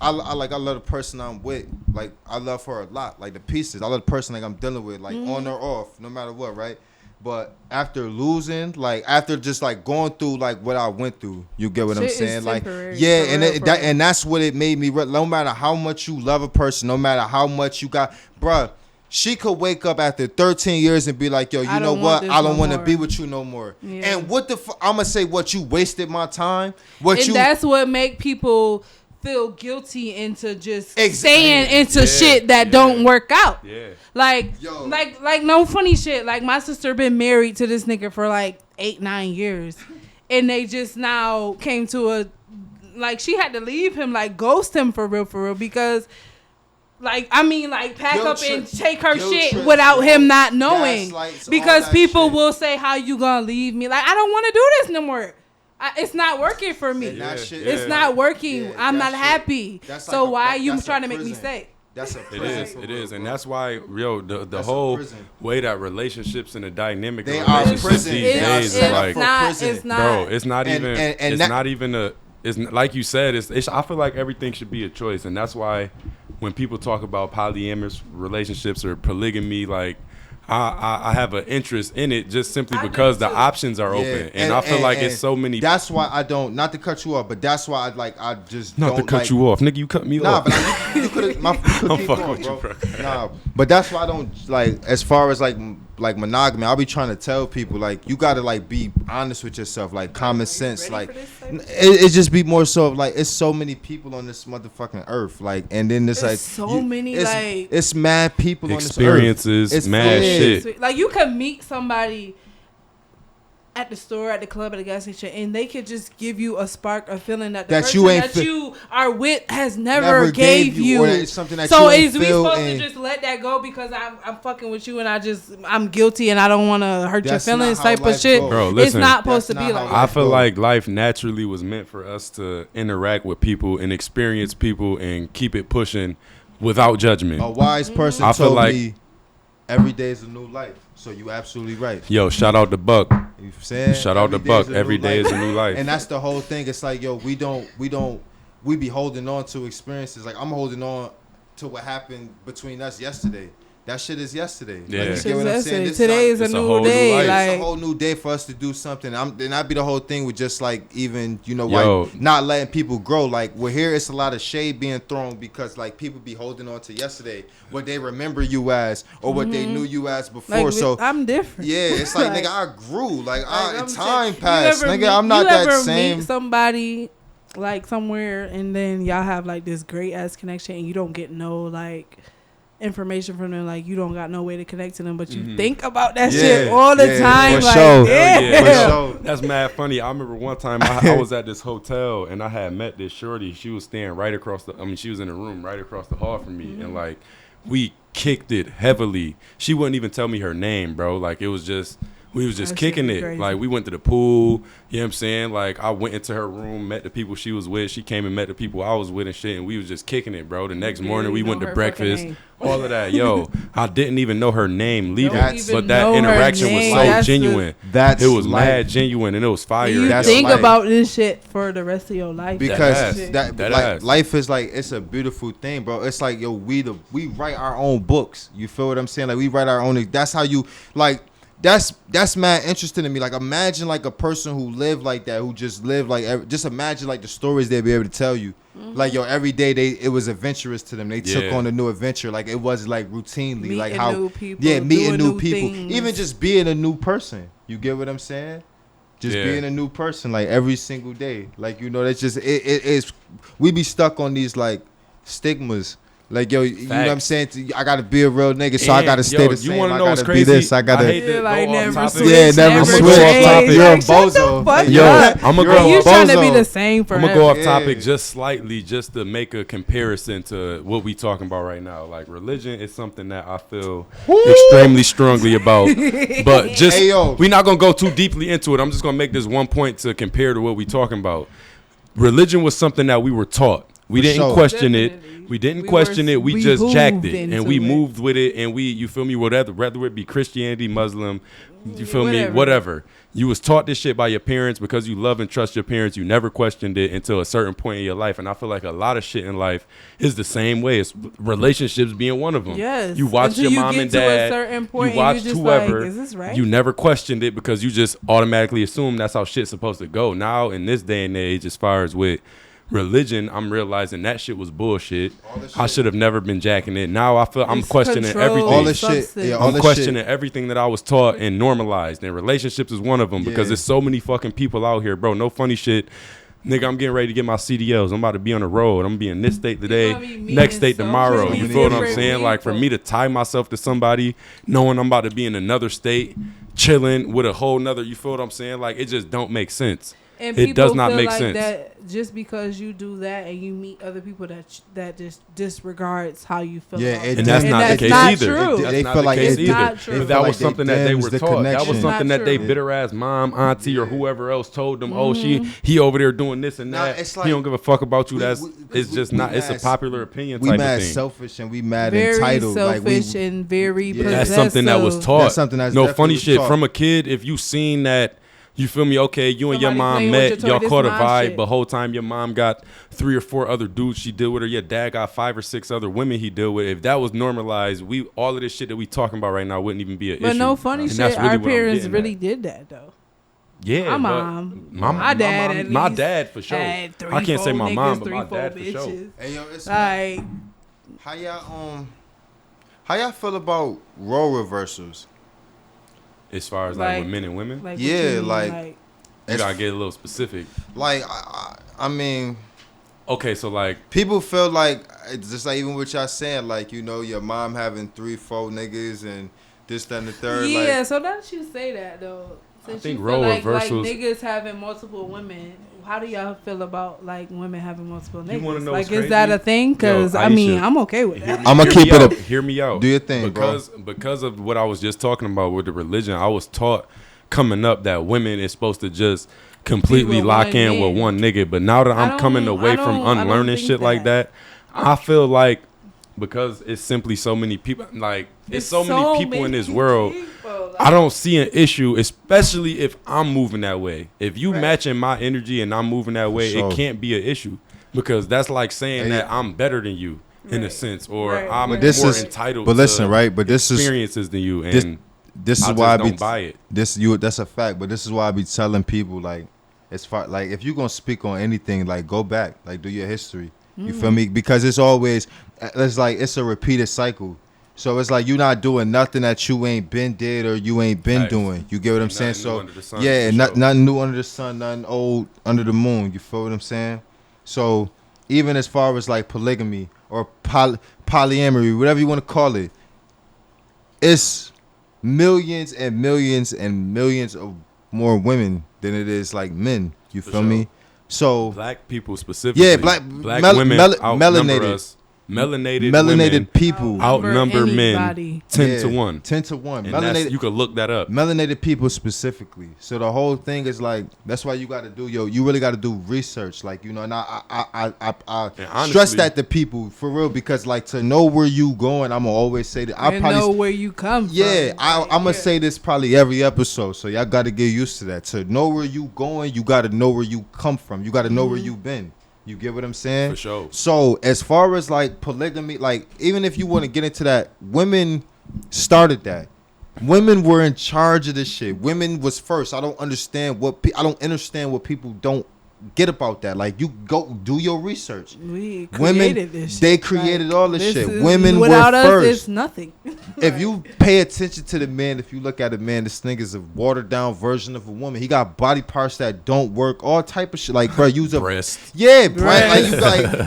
I love the person I'm with. Like, I love her a lot. Like, the pieces. I love the person I'm dealing with. Like, on or off, no matter what, right? But after losing, after just going through what I went through, you get what I'm saying? And that's what it made me. No matter how much you love a person, no matter how much you got, bruh, she could wake up after 13 years and be like, yo, you know what? I don't want to be with you no more. Yeah. And what the fuck? I'm going to say you wasted my time. That's what make people feel guilty into just staying into shit that don't work out. Yeah. Like no funny shit. Like, my sister been married to this nigga for 8-9 years, and they just now came to she had to leave him, ghost him for real, because pack up and take her shit without him not knowing, because people will say, how you gonna leave me? Like, I don't want to do this no more. It's not working for me. It's not working. Yeah, I'm not happy. So why are you trying to make me stay? It is, and that's why, the whole way that relationships and the dynamic they are prison these days it's not. Bro, it's not even. It's like you said. I feel like everything should be a choice, and that's why when people talk about polyamorous relationships or polygamy, I have an interest in it just simply because the options are open, and I feel like it's so many. That's why I don't. Not to cut you off, but that's why I just not to cut you off, nigga. You cut me off. Nah, but you could have. I'm fucking with you, bro. Nah, but that's why I don't as far as monogamy. I'll be trying to tell people you gotta be honest with yourself, common sense, it just be more so it's so many people on this motherfucking earth, and then it's so many it's mad people experiences, on this earth. It's mad shit. You can meet somebody at the store, at the club, at the gas station, and they could just give you a spark of feeling that the person you are with has never gave you. Or something that so is we supposed to just let that go because I'm fucking with you and I'm guilty and I don't want to hurt your feelings type of shit? Bro, listen, it's not supposed to be like that. I feel like life naturally was meant for us to interact with people and experience people and keep it pushing without judgment. A wise person told me every day is a new life. So you absolutely right. Yo, shout out to Buck. You saying? Shout out to Buck. Every day is a new life. And that's the whole thing. It's we don't we be holding on to experiences. Like, I'm holding on to what happened between us yesterday. That shit is yesterday. Yeah. Like, you get what I'm saying? Today is a new day. It's a whole new day for us to do something. And that'd be the whole thing with just like even, you know, like not letting people grow. Like, we're here, it's a lot of shade being thrown because like people be holding on to yesterday, what they remember you as or what they knew you as before. Like, so I'm different. Yeah, it's like, nigga, I grew. Like time passed. passed. Nigga, I'm not that same. Meet somebody like somewhere and then y'all have like this great ass connection and you don't get no like information from them, like you don't got no way to connect to them, but you think about that shit all the time. For like, sure. For sure. That's mad funny. I remember one time I was at this hotel and I had met this shorty. She was staying right across she was in a room right across the hall from me, and like we kicked it heavily. She wouldn't even tell me her name, bro. Like, it was just. We was just kicking it. Crazy. Like, we went to the pool, you know what I'm saying? Like, I went into her room, met the people she was with. She came and met the people I was with and shit, and we was just kicking it, bro. The next morning, we went to breakfast, all of that. Yo, I didn't even know her name leaving, but that interaction was so genuine. It was mad genuine, and it was fire. You think about this shit for the rest of your life. Because life is like, it's a beautiful thing, bro. It's like, yo, we write our own books. You feel what I'm saying? Like, we write our own. That's how you, like, That's mad interesting to me. Like, imagine like a person who lived like that, who just lived like, just imagine like the stories they'd be able to tell you. Like, yo, every day it was adventurous to them. They took on a new adventure. Like, it was like routinely, meeting like how new people, meeting new people, things. even just being a new person. You get what I'm saying? Just being a new person, like every single day. Like, you know, that's just it's. We be stuck on these like stigmas. Like, yo, you know what I'm saying? I gotta be a real nigga, so I gotta stay the same. You wanna know I what's gotta crazy? be this. I gotta. Never switch. Never switch. You're a bozo. Yo, I'm gonna go. You trying to be the same forever. I'm gonna go off topic just slightly, just to make a comparison to what we talking about right now. Like, religion is something that I feel extremely strongly about. But just we're not gonna go too deeply into it. I'm just gonna make this one point to compare to what we talking about. Religion was something that we were taught. We didn't question it. We didn't question it. We just jacked it, and we moved with it, and you feel me, whether it be Christianity, Muslim, you feel me, whatever. You was taught this shit by your parents because you love and trust your parents. You never questioned it until a certain point in your life, and I feel like a lot of shit in life is the same way. It's relationships being one of them. Yes. You watch your mom and dad. You watched whoever. Is this right? You never questioned it because you just automatically assume that's how shit's supposed to go. Now, in this day and age, as far as with religion, I'm realizing that shit was bullshit. I should have never been jacking it. Now I feel I'm questioning everything. All this shit. Yeah, I'm questioning everything that I was taught and normalized. And relationships is one of them because there's so many fucking people out here, bro. No funny shit. Nigga, I'm getting ready to get my CDLs. I'm about to be on the road. I'm gonna be in this state today, next state tomorrow. You feel what I'm saying? Like, for me to tie myself to somebody, knowing I'm about to be in another state, chilling with a whole nother, you feel what I'm saying? Like, it just don't make sense. And it does not make sense. That just because you do that and you meet other people that just disregards how you feel. Yeah, and that's not the case either. They feel like it's not true. But that was something that they were taught. That was something that they bitter ass mom, auntie, or whoever else told them. Oh, he over there doing this and that. He don't give a fuck about you. It's just not. It's a popular opinion type of thing. We mad selfish and we mad very entitled. Selfish and very possessive. That's something that was taught. That's something that's no funny shit from a kid. If you seen that. You feel me? Okay, you and your mom met. Y'all caught a vibe. But whole time your mom got 3 or 4 other dudes she deal with, or your dad got 5 or 6 other women he deal with. If that was normalized, all of this shit that we talking about right now wouldn't even be an issue. But no funny shit. Really our parents really did that though. Yeah, my dad for sure. I can't say my mom, but my dad for sure. Hey yo, it's like how y'all feel about role reversals? As far as like with men and women? Like you gotta get a little specific. Like, I mean... Okay, so like... People feel like, it's just like even what y'all saying, like, you know, your mom having 3, 4 niggas and this, that, and the third. Yeah, like, so don't you say that, though? Since I think you role feel reversals... Like niggas having multiple women, how do y'all feel about like women having multiple niggas? You wanna know like, what's crazy? Is that a thing? Because I mean, I'm okay with that. I'm gonna keep it up. Hear me out. Do your thing, because of what I was just talking about with the religion. I was taught coming up that women is supposed to just completely lock in with one nigga. But now that I'm coming away from unlearning shit like that, I feel like because it's simply so many people, like it's so many people in this world. I don't see an issue, especially if I'm moving that way. If you matching my energy and I'm moving that way, it can't be an issue. because that's like saying that I'm better than you in a sense, or I'm more entitled but listen, to right? But this experiences than you, and this is I why I don't buy it. That's a fact, but this is why I be telling people like, as far like if you're gonna speak on anything, like go back, like do your history. You feel me? Because it's always it's a repeated cycle. So it's like you're not doing nothing that you ain't been did or you ain't been doing. You get what I'm saying? So nothing new under the sun, nothing old under the moon. You feel what I'm saying? So even as far as like polygamy or polyamory, whatever you want to call it, it's millions and millions and millions of more women than it is like men. You feel me? So black people specifically, black women outnumber us. Melanated people outnumber men 10 to 1. 10 to 1. And you could look that up. Melanated people specifically. So the whole thing is like, that's why you got to do you really got to do research. Like, you know, and I honestly, stress that to people for real, because like to know where you going, I'm gonna always say that. I probably know where you come from. Yeah, I'm gonna say this probably every episode. So y'all got to get used to that. To know where you going, you got to know where you come from. You got to know where you been. You get what I'm saying? For sure. So as far as like polygamy, like even if you want to get into that, women started that. Women were in charge of this shit. Women was first. I don't understand what people don't get about that. Like, you go do your research. We created women, this shit. they created all this shit. Women without were first. Us, it's nothing. If you pay attention to the man, if you look at a man, this nigga's a watered down version of a woman. He got body parts that don't work, all type of shit. Like, bro, use a breast. Yeah, breast.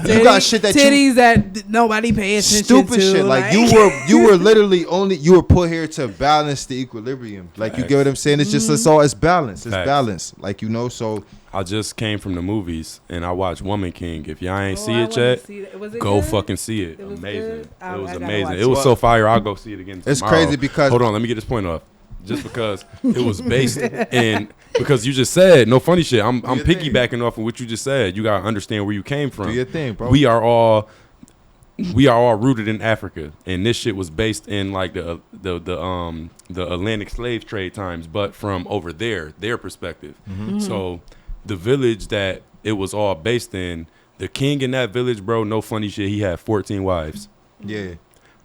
You got shit that titties that nobody pay attention to. Stupid shit. Like you were literally you were put here to balance the equilibrium. Like, you get what I'm saying? It's just it's balance. It's balance. Like, you know, so I just came from the movies and I watched Woman King. If y'all ain't see it yet, go good? Fucking see it. It was amazing. It was amazing. It was so fire. I'll go see it again tomorrow. It's crazy because hold on, let me get this point off. Just because it was based in, because you just said no funny shit. I'm piggybacking off of what you just said. You gotta understand where you came from. Do your thing, bro. We are all rooted in Africa, and this shit was based in like the Atlantic slave trade times, but from over their perspective. Mm-hmm. So the village that it was all based in, the king in that village, bro, no funny shit, he had 14 wives. Yeah.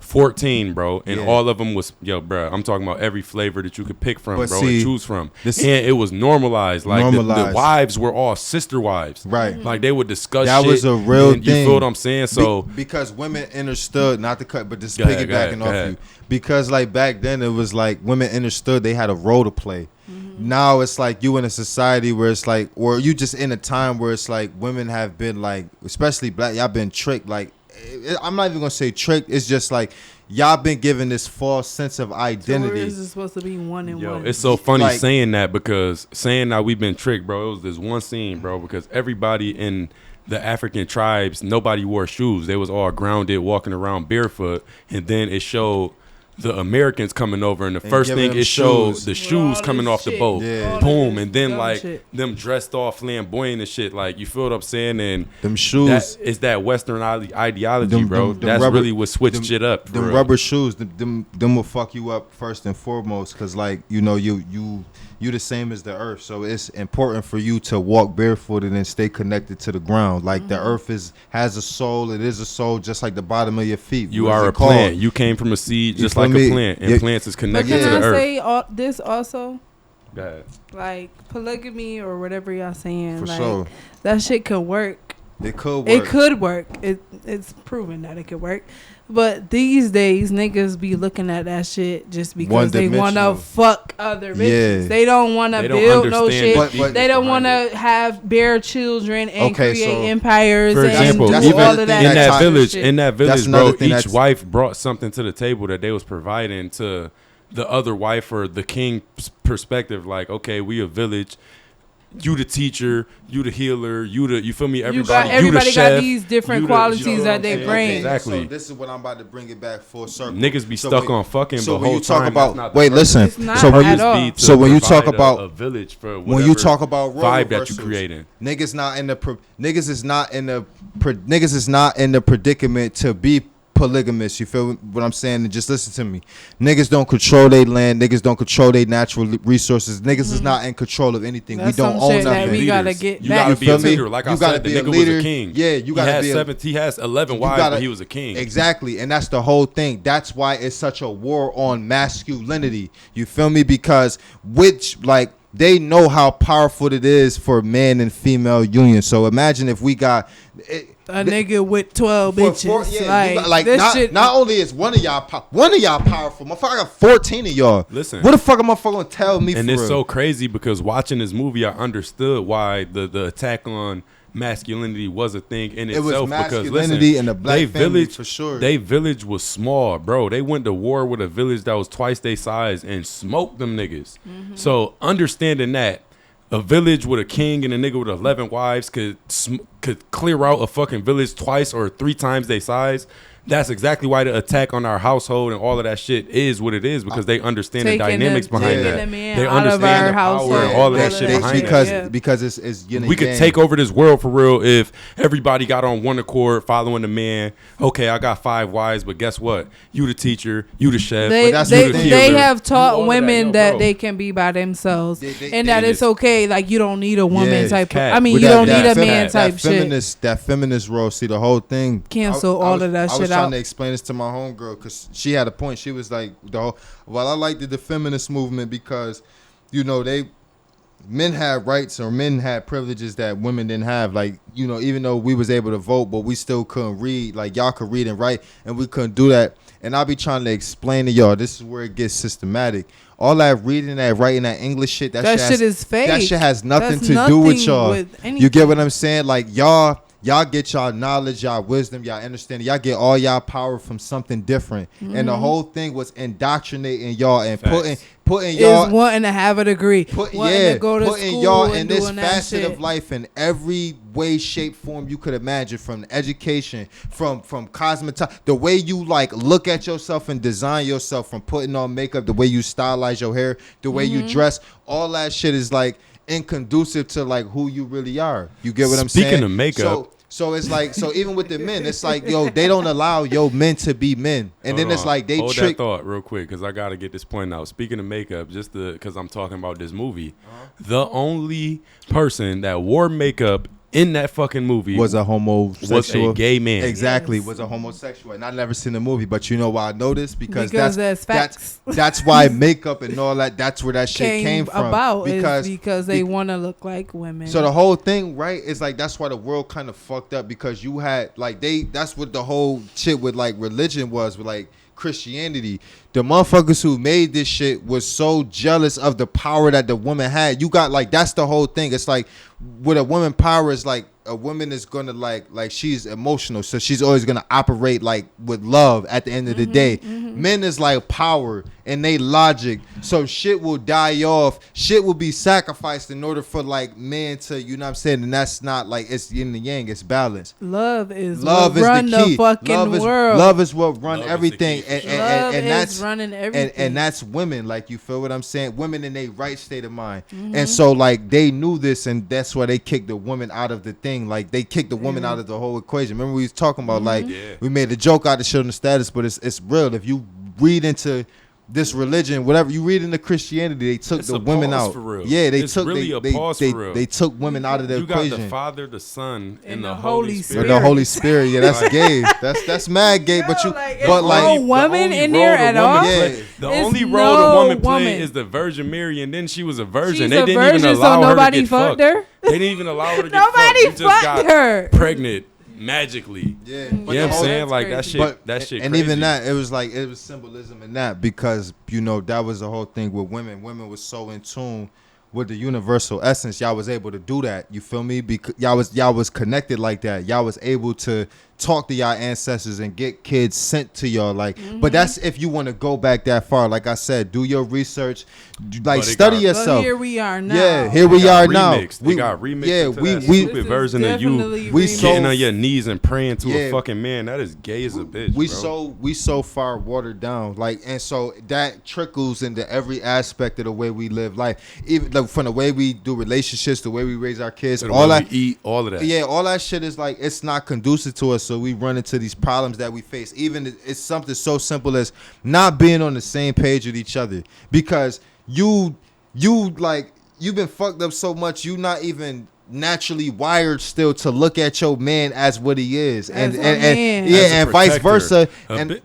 14, bro, and all of them was, bro, I'm talking about every flavor that you could pick from, and choose from. And it was normalized. Like, the wives were all sister wives. Right. Like, they would discuss that shit. Was a real thing. You feel what I'm saying? So because women understood, not to cut, but just piggybacking off you. Because, like, back then, it was like women understood they had a role to play. Mm-hmm. Now it's like you in a society where it's like, or you just in a time where it's like women have been like, especially black, y'all been tricked. Like, I'm not even gonna say tricked. It's just like y'all been given this false sense of identity. So is it supposed to be one and one? It's so funny saying that, because saying that we've been tricked, bro. It was this one scene, bro, because everybody in the African tribes, nobody wore shoes. They was all grounded, walking around barefoot, and then it showed the Americans coming over, and the first thing it showed the shoes coming off the boat. Yeah. Boom. And then like them dressed all flamboyant and shit. Like, you feel what I'm saying? And them shoes, it's that Western ideology, bro. That's rubber, really what switched shit up. Them rubber shoes, them will fuck you up first and foremost, because like, you know, you the same as the earth, so it's important for you to walk barefooted and stay connected to the ground. Like, the earth has a soul. It is a soul, just like the bottom of your feet. You are a plant. You came from a seed, just like a plant, and plants is connected to the earth. Can I say this also? Go ahead. Like, polygamy or whatever y'all saying, for like, sure, that shit could work. It could work. It could work. It's proven that it could work. But these days, niggas be looking at that shit just because they want to fuck other bitches. Yeah. They don't want to build no shit. But they don't want to bear children and create empires. For example, and even all of that in that village, bro, each wife brought something to the table that they was providing to the other wife, or the king's perspective. Like, okay, we a village. You the teacher, you the healer, you feel me? Everybody the chef, got these different qualities that they bring. Exactly. So this is what I'm about to bring it back full circle. Niggas be stuck on fucking. So the when whole you talk time, about, wait, listen. So when you talk about a village for when you talk about vibe that you creating, niggas is not in the predicament to be polygamous. You feel what I'm saying? And just listen to me. Niggas don't control their land. Niggas don't control their natural resources. Niggas is not in control of anything. That's we don't some own shit nothing. that we gotta get You back. gotta be a leader. Like I said, the nigga was a king. Yeah, you gotta He has 11 wives, but he was a king. Exactly, and that's the whole thing. That's why it's such a war on masculinity. You feel me? Because they know how powerful it is for man and female union. So imagine if we got a nigga with 12 bitches. Not only is one of y'all powerful, motherfucker, I got 14 of y'all. Listen, what the fuck am I gonna tell me? And for it's real? so crazy because watching this movie, I understood why the attack on masculinity was a thing in itself. It was masculinity in the black family for sure. They village was small, bro. They went to war with a village that was twice their size and smoked them niggas. Mm-hmm. So understanding that a village with a king and a nigga with 11 wives could clear out a fucking village twice or 3 times their size. That's exactly why the attack on our household and all of that shit is what it is, because they understand the dynamics behind that. They understand the power and all of that shit behind that. Because it's we could take over this world for real if everybody got on one accord following the man. Okay, I got 5 wives, but guess what? You the teacher, you the chef. They have taught women that they can be by themselves and that it's okay. Like, you don't need a woman type. You don't need a man type shit. That feminist role. See, the whole thing. Cancel all of that shit out. I was trying to explain this to my homegirl because she had a point. She was like, I liked the feminist movement because, men had rights or men had privileges that women didn't have. Like, even though we was able to vote, but we still couldn't read. Like, y'all could read and write, and we couldn't do that. And I'll be trying to explain to y'all, this is where it gets systematic. All that reading, that writing, that English shit, that shit is fake. That shit has nothing to do with y'all. You get what I'm saying? Like, y'all get y'all knowledge, y'all wisdom, y'all understanding. Y'all get all y'all power from something different. Mm-hmm. And the whole thing was indoctrinating y'all and putting y'all is wanting to have a degree, to go to putting school y'all and in this facet of life in every way, shape, form you could imagine, from education, from cosmetology, the way you look at yourself and design yourself, from putting on makeup, the way you stylize your hair, the way you dress, all that shit is inconducive to who you really are. You get what I'm saying? Speaking of makeup. So it's so even with the men, it's they don't allow men to be men. And then it's they hold trick. that thought real quick, because I got to get this point out. Speaking of makeup, just because I'm talking about this movie, the only person that wore makeup in that fucking movie was a homosexual, was a gay man. Exactly, was a homosexual. And I never seen the movie, but you know why I know this? Because that's facts. That's why makeup and all that, that's where that shit came from. Because they want to look like women. So the whole thing, right, is that's why the world kind of fucked up, because you had that's what the whole shit with religion was, with Christianity. The motherfuckers who made this shit was so jealous of the power that the woman had. You got that's the whole thing. It's with a woman, power is a woman is gonna she's emotional, so she's always gonna operate with love at the end of the day. Men is power and they logic, so shit will die off, shit will be sacrificed in order for men to, you know what I'm saying? And that's not it's yin and yang, it's balance. Love is what run the fucking world. Love is what run everything, and that's running everything. And that's women, you feel what I'm saying? Women in their right state of mind. And so they knew this, and that's why they kicked the woman out of the thing. They kicked the woman out of the whole equation. Remember we was talking about we made a joke out of shit on the status, but it's real. If you read into this religion, whatever you read into Christianity, they took the women out. For real. Yeah, it's really a pause for real. They took women out of the equation. You got the Father, the Son, and the Holy Spirit. The Holy Spirit, yeah, that's gay. That's mad gay. But no woman in there at all. The only role the woman played is the Virgin Mary, and then she was a virgin. They didn't even allow her to get fucked. They didn't even allow her to get fucked. Nobody fucked her. Pregnant. Magically, yeah, you know what I'm saying? That shit, that shit. And crazy. Even that, it was it was symbolism in that, because that was the whole thing with women. Women was so in tune with the universal essence. Y'all was able to do that. You feel me? Because y'all was connected like that. Y'all was able to talk to y'all ancestors and get kids sent to y'all. But that's if you want to go back that far. Like I said, do your research. Study yourself. Well, here we are now. Yeah, here we are now. We got remixed. Yeah, we stupid version of you. We getting on your knees and praying to a fucking man. That is gay as a bitch. We so far watered down. And so that trickles into every aspect of the way we live life. Even from the way we do relationships, the way we raise our kids, all that, we eat, all of that. Yeah, all that shit is it's not conducive to us. versa, we run into these problems that we face. Even it's something so simple as not being on the same page with each other, because you've been fucked up so much, you not even naturally wired still to look at your man as what he is, and vice versa, and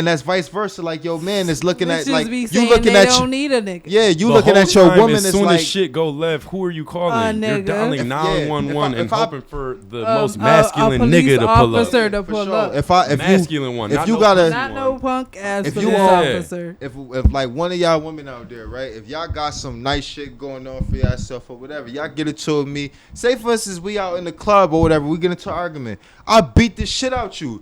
that's vice versa. Like your man is looking at like you looking at don't need a nigga. Yeah, you looking at your woman. As soon as shit go left, who are you calling? You're dialing 911 and hoping for the most masculine nigga to pull up. To pull up. If masculine one, if you got not no punk ass police officer. If like one of y'all women out there, right? If y'all got some nice shit going on for yourself or whatever, y'all get it to me. Say for instance, we out in the club or whatever, we get into an argument. I beat the shit out you.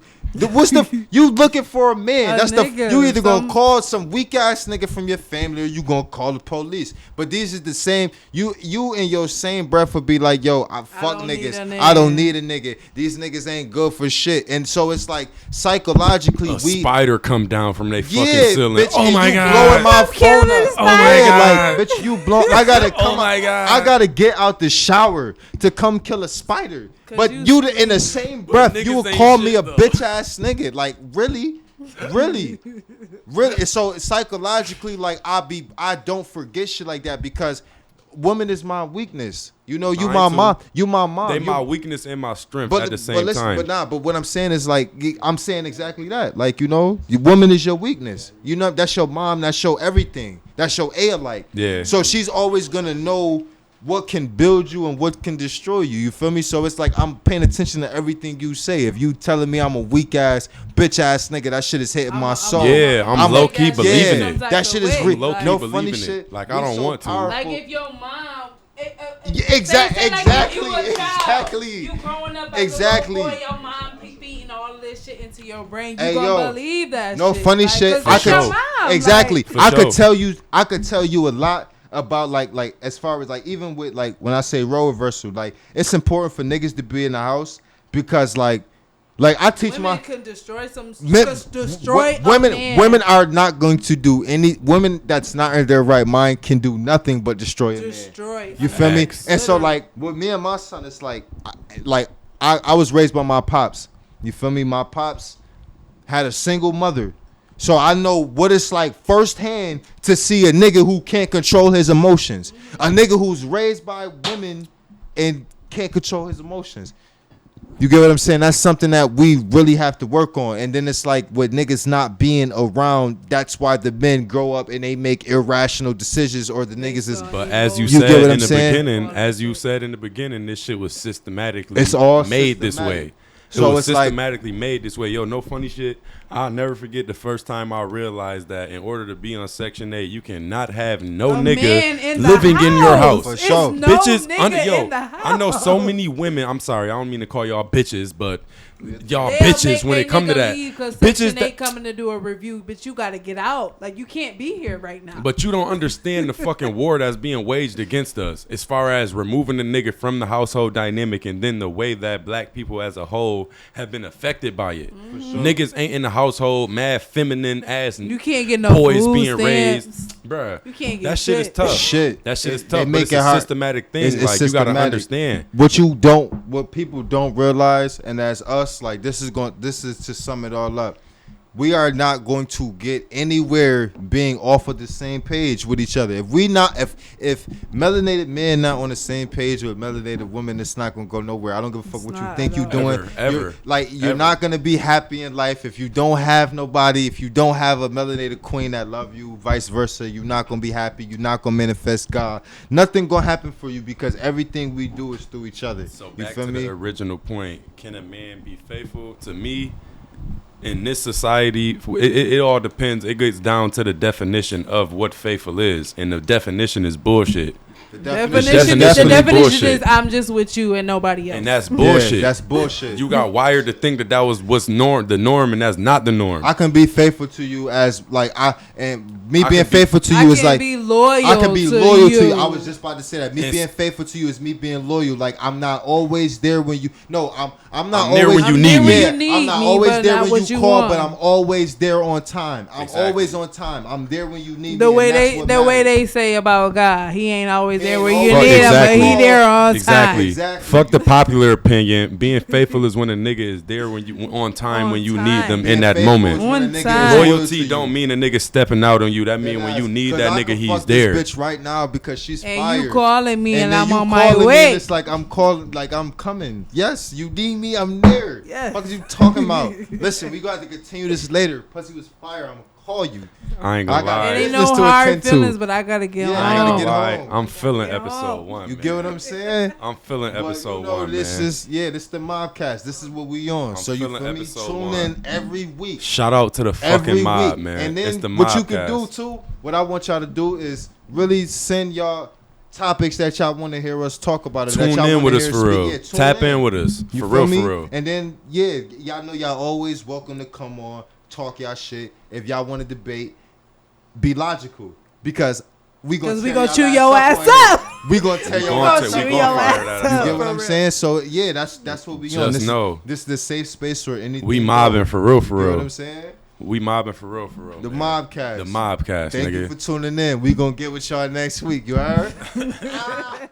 You looking for a man? You either gonna call some weak ass nigga from your family or you gonna call the police. But these is the same. You in your same breath would be like, yo, I fuck niggas. I don't need a nigga. These niggas ain't good for shit. And so it's like psychologically, spider come down from their fucking ceiling. Bitch, oh my god, blowing my phone up. Oh my god, like bitch, you blow. I gotta come. Oh my god, I gotta get out the shower to come kill a spider. But you in the same breath, you will call me a bitch ass nigga. Like really. So psychologically, like I don't forget shit like that because woman is my weakness. You know, you my mom. They my weakness and my strength at the same time. But what I'm saying is like I'm saying exactly that. Like, you know, your woman is your weakness. You know, that's your mom. That's your everything. That's your like. Yeah. So she's always gonna know what can build you and what can destroy you. You feel me? So it's like I'm paying attention to everything you say. If you telling me I'm a weak ass, bitch ass nigga, that shit is hitting my soul. I'm low key believing it. That shit is real. Low key no believing funny shit. Like I don't want to. Like if your mom. Exactly. You growing up as a little boy, your mom feeding all of this shit into your brain. You gonna believe that? No shit. funny shit. I could tell you a lot about like as far as like even with like when I say role reversal, like it's important for niggas to be in the house because like I teach women my can destroy some women are not going to do any women that's not in their right mind can do nothing but destroy a man. You feel me? And so like with me and my son, it's like I was raised by my pops. You feel me? My pops had a single mother. So I know what it's like firsthand to see a nigga who can't control his emotions. A nigga who's raised by women and can't control his emotions. You get what I'm saying? That's something that we really have to work on. And then it's like with niggas not being around, that's why the men grow up and they make irrational decisions or the niggas is. But as you said in the beginning, this shit was systematically made this way. So it was systematically made this way. Yo, no funny shit. I'll never forget the first time I realized that in order to be on Section 8, you cannot have no nigga living in your house. For sure. No bitches, in the house. I know so many women. I'm sorry, I don't mean to call y'all bitches, but y'all bitches when it come to that. Bitches they coming to do a review, but you got to get out. Like you can't be here right now. But you don't understand the fucking war that's being waged against us as far as removing the nigga from the household dynamic and then the way that black people as a whole have been affected by it. Sure. Niggas ain't in the household, mad feminine ass and you can't get no boys being stamps. Raised. Bruh, you can't get that shit is tough. That shit is tough, but it's a systematic thing. It's like systematic. You gotta understand. What people don't realize, and as us, like this is to sum it all up. We are not going to get anywhere being off of the same page with each other. If melanated men not on the same page with melanated women, it's not gonna go nowhere. I don't give a fuck what you think you're doing. You're not gonna be happy in life if you don't have nobody. If you don't have a melanated queen that love you, vice versa, you're not gonna be happy. You're not gonna manifest God. Nothing gonna happen for you because everything we do is through each other. So back to the original point: can a man be faithful? To me, in this society, it all depends. It gets down to the definition of what faithful is, and the definition is bullshit. The definition is I'm just with you and nobody else. And that's bullshit. Yeah, that's bullshit. You got wired to think that was what's the norm, and that's not the norm. I can be faithful to you as like being faithful to you is like be loyal. I can be loyal to you. I was just about to say that. Being faithful to you is me being loyal. Like I'm not always there when you. No, I'm not always there when you need me. I'm not always there when you call, but I'm always there on time. I'm always on time. I'm there when you need me. The way they say about God, He ain't always there when you need him, but he there all time. Exactly. Fuck the popular opinion. Being faithful is when a nigga is there when you on time when you need them in that moment. Loyalty don't mean a nigga stepping out on you. That mean when you need that nigga, he's there. This bitch right now because she's and fired. You calling me and I'm on my way. It's like I'm calling, like I'm coming. Yes, you need me, I'm there. Yes. What the fuck is you talking about? Listen, we got to continue this later. Pussy was fired. I'm gonna call you. I ain't gonna lie. It ain't no hard feelings, but I gotta get home. I ain't gonna lie. I'm feeling episode 1. You get what I'm saying? I'm feeling episode 1, this man. is the MobbCast. This is what we on. So you feel me? Tune in every week. Shout out to the fucking mob, man. And then it's the what you MobbCast. can do too, what I want y'all to do is really send y'all topics that y'all want to hear us talk about. Tune in with us for real. Tap in with us for real. And then y'all know y'all always welcome to come on, talk y'all shit. If y'all want to debate, be logical because we gonna chew your ass up. We gonna tear your ass up. You get what I'm saying? So that's what we on. Just know this is the safe space or anything. We mobbing for real. You know what I'm saying? We mobbing for real. The MobbCast. The MobbCast, nigga. Thank you for tuning in. We gonna get with y'all next week. You heard?